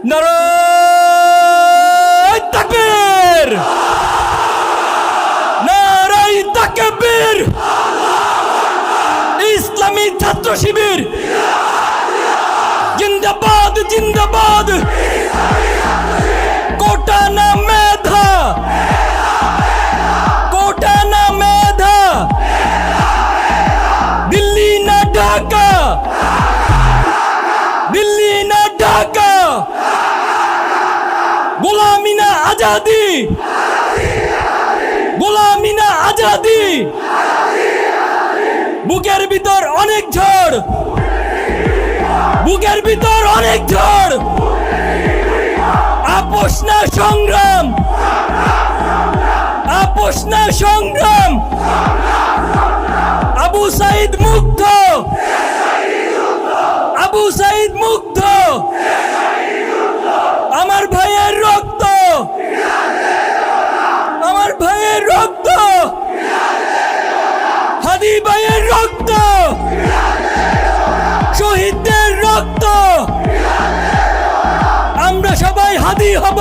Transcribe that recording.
নারায়ে তাকবীর, নারায়ে তাকবীর। ইসলামী ছাত্র শিবির জিন্দাবাদ, জিন্দাবাদ। কোটা না মেধা, কোটা না মেধা, দিল্লি না ঢাকা, দিল্লি না ঢাকা। গোলামি না আজাদি, গোলামি না আজাদি। বুকের ভিতর অনেক ঝড়, বুকের ভিতর অনেক ঝড়। আপোষ না সংগ্রাম, আপোষ না সংগ্রাম। আবু সাইদ মুগ্ধ, আবু সাইদ মুগ্ধ। আমার ভাইয়ের রক্ত, আমার ভাইয়ের রক্ত, হাদি ভাইয়ের রক্ত, শহীদদের রক্ত। আমরা সবাই হাদি হব।